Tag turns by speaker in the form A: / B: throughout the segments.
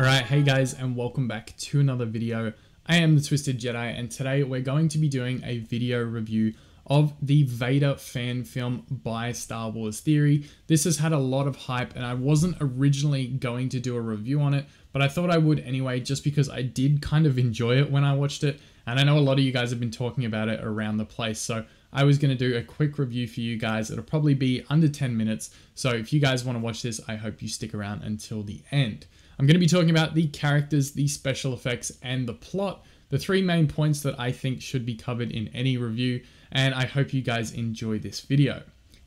A: Alright, hey guys, and welcome back to another video. I am the Twisted Jedi, and today we're going to be doing a video review of the Vader fan film by Star Wars Theory. This has had a lot of hype, and I wasn't originally going to do a review on it, but I thought I would anyway, just because I did kind of enjoy it when I watched it, and I know a lot of you guys have been talking about it around the place, so I was going to do a quick review for you guys. It'll probably be under 10 minutes, so if you guys want to watch this, I hope you stick around until the end. I'm going to be talking about the characters, the special effects, and the plot, the three main points that I think should be covered in any review, and I hope you guys enjoy this video.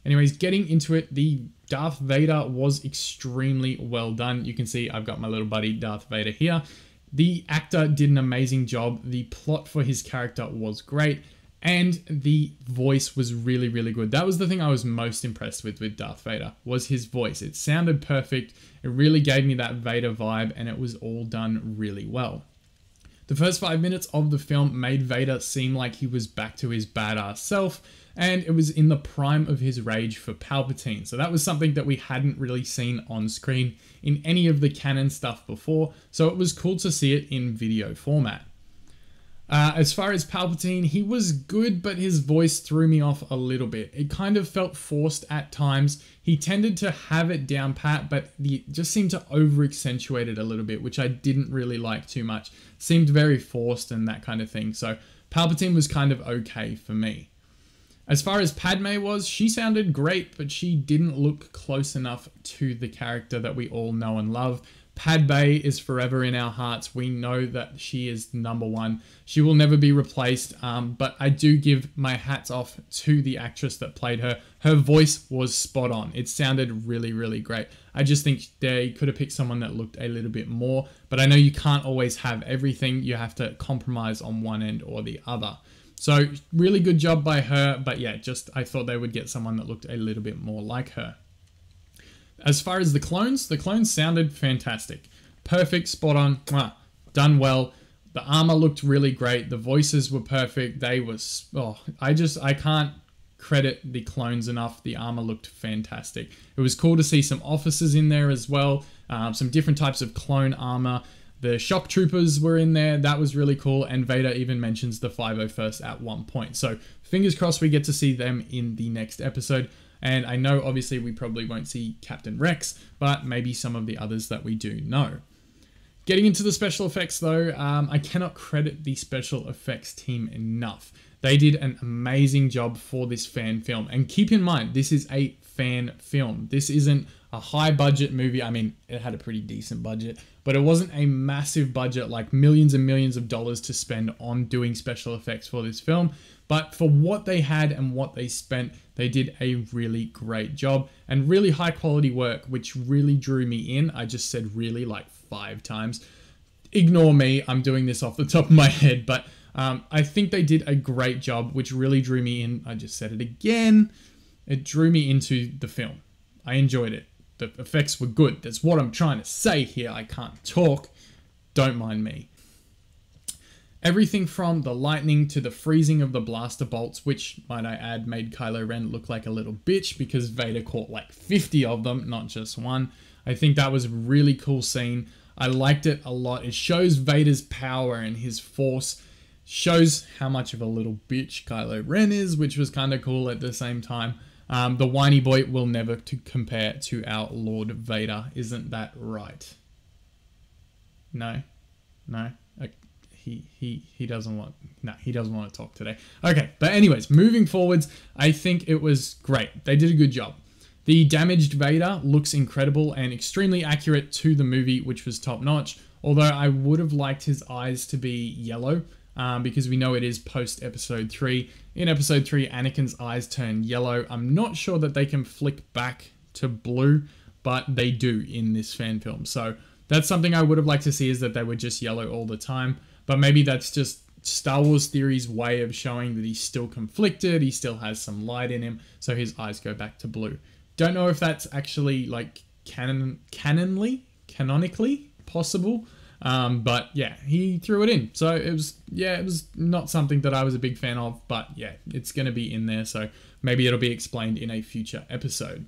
A: Anyways, getting into it, the Darth Vader was extremely well done. You can see I've got my little buddy Darth Vader here. The actor did an amazing job. The plot for his character was great, and the voice was really, really good. That was the thing I was most impressed with Darth Vader, was his voice. It sounded perfect. It really gave me that Vader vibe, and it was all done really well. The first 5 minutes of the film made Vader seem like he was back to his badass self, and it was in the prime of his rage for Palpatine. So that was something that we hadn't really seen on screen in any of the canon stuff before, so it was cool to see it in video format. As far as Palpatine, he was good, but his voice threw me off a little bit. It kind of felt forced at times. He tended to have it down pat, but it just seemed to over-accentuate it a little bit, which I didn't really like too much. Seemed very forced and that kind of thing. So Palpatine was kind of okay for me. As far as Padme was, she sounded great, but she didn't look close enough to the character that we all know and love. Padme is forever in our hearts. We know that she is number one. She will never be replaced, but I do give my hats off to the actress that played her. Her voice was spot on. It sounded really, really great. I just think they could have picked someone that looked a little bit more, but I know you can't always have everything. You have to compromise on one end or the other. So really good job by her, but yeah, just I thought they would get someone that looked a little bit more like her. As far as the clones sounded fantastic. Perfect, spot on, done well. The armor looked really great. The voices were perfect. They was, I can't credit the clones enough. The armor looked fantastic. It was cool to see some officers in there as well. Some different types of clone armor. The shock troopers were in there. That was really cool. And Vader even mentions the 501st at one point. So fingers crossed we get to see them in the next episode. And I know obviously we probably won't see Captain Rex, but maybe some of the others that we do know. Getting into the special effects though, I cannot credit the special effects team enough. They did an amazing job for this fan film. And keep in mind, this is a fan film. This isn't a high budget movie. I mean, it had a pretty decent budget, but it wasn't a massive budget like millions and millions of dollars to spend on doing special effects for this film. But for what they had and what they spent, they did a really great job and really high quality work, which really drew me in. I just said really like 5 times. Ignore me, I'm doing this off the top of my head, but I think they did a great job, which really drew me in. I just said it again. It drew me into the film. I enjoyed it. The effects were good. That's what I'm trying to say here. I can't talk. Don't mind me. Everything from the lightning to the freezing of the blaster bolts, which, might I add, made Kylo Ren look like a little bitch because Vader caught like 50 of them, not just one. I think that was a really cool scene. I liked it a lot. It shows Vader's power and his force. Shows how much of a little bitch Kylo Ren is, which was kind of cool at the same time. The whiny boy will never compare to our Lord Vader. Isn't that right? No? No? He doesn't want, no, he doesn't want to talk today. Okay, but anyways, moving forwards, I think it was great. They did a good job. The damaged Vader looks incredible and extremely accurate to the movie, which was top notch. Although I would have liked his eyes to be yellow, because we know it is post episode 3. In episode 3, Anakin's eyes turn yellow. I'm not sure that they can flick back to blue, but they do in this fan film. So that's something I would have liked to see, is that they were just yellow all the time. But maybe that's just Star Wars Theory's way of showing that he's still conflicted, he still has some light in him, so his eyes go back to blue. Don't know if that's actually like canonically possible, but yeah, he threw it in. So it was not something that I was a big fan of, but yeah, it's going to be in there, so maybe it'll be explained in a future episode.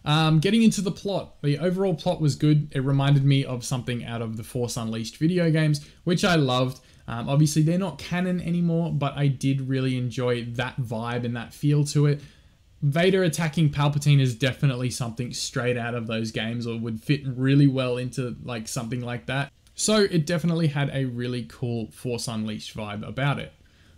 A: Getting into the plot, the overall plot was good. It reminded me of something out of the Force Unleashed video games, which I loved. Obviously, they're not canon anymore, but I did really enjoy that vibe and that feel to it. Vader attacking Palpatine is definitely something straight out of those games, or would fit really well into like something like that. So it definitely had a really cool Force Unleashed vibe about it.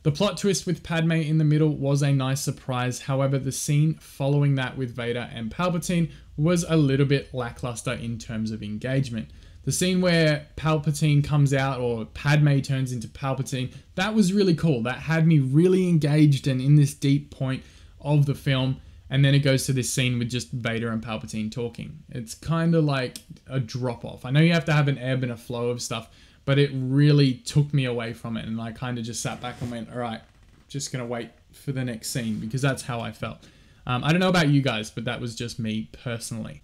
A: The plot twist with Padme in the middle was a nice surprise. However, the scene following that with Vader and Palpatine was a little bit lackluster in terms of engagement. The scene where Palpatine comes out, or Padme turns into Palpatine, that was really cool. That had me really engaged and in this deep point of the film. And then it goes to this scene with just Vader and Palpatine talking. It's kind of like a drop off. I know you have to have an ebb and a flow of stuff, but it really took me away from it. And I kind of just sat back and went, all right, just going to wait for the next scene, because that's how I felt. I don't know about you guys, but that was just me personally.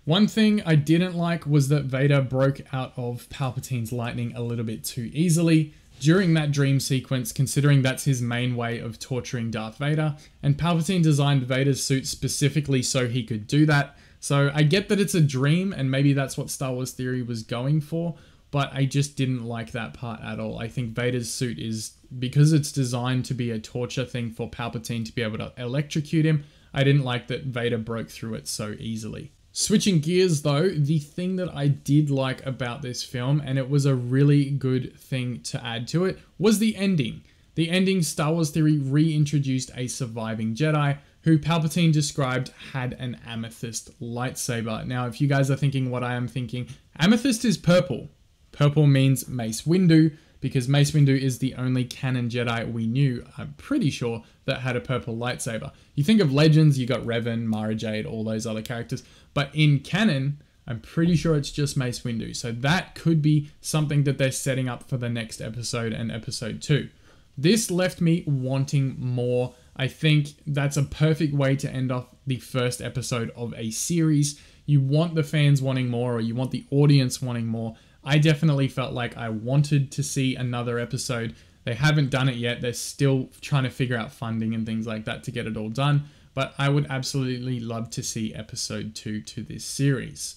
A: One thing I didn't like was that Vader broke out of Palpatine's lightning a little bit too easily during that dream sequence, considering that's his main way of torturing Darth Vader, and Palpatine designed Vader's suit specifically so he could do that. So I get that it's a dream, and maybe that's what Star Wars Theory was going for, but I just didn't like that part at all. I think Vader's suit is, because it's designed to be a torture thing for Palpatine to be able to electrocute him, I didn't like that Vader broke through it so easily. Switching gears though, the thing that I did like about this film, and it was a really good thing to add to it, was the ending. The ending, Star Wars Theory reintroduced a surviving Jedi who Palpatine described had an amethyst lightsaber. Now, if you guys are thinking what I am thinking, amethyst is purple. Purple means Mace Windu, because Mace Windu is the only canon Jedi we knew, I'm pretty sure, that had a purple lightsaber. You think of Legends, you got Revan, Mara Jade, all those other characters. But in canon, I'm pretty sure it's just Mace Windu. So that could be something that they're setting up for the next episode and episode 2. This left me wanting more. I think that's a perfect way to end off the first episode of a series. You want the fans wanting more, or you want the audience wanting more. I definitely felt like I wanted to see another episode. They haven't done it yet. They're still trying to figure out funding and things like that to get it all done. But I would absolutely love to see episode 2 to this series.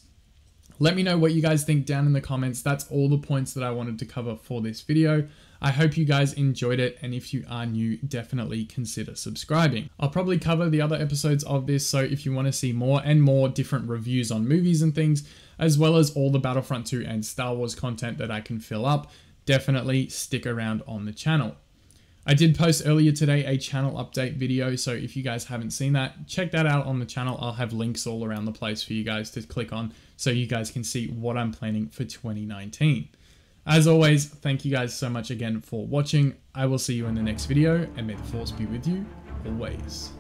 A: Let me know what you guys think down in the comments. That's all the points that I wanted to cover for this video. I hope you guys enjoyed it, and if you are new, definitely consider subscribing. I'll probably cover the other episodes of this, so if you want to see more and more different reviews on movies and things, as well as all the Battlefront 2 and Star Wars content that I can fill up, definitely stick around on the channel. I did post earlier today a channel update video, so if you guys haven't seen that, check that out on the channel. I'll have links all around the place for you guys to click on so you guys can see what I'm planning for 2019. As always, thank you guys so much again for watching. I will see you in the next video, and may the Force be with you always.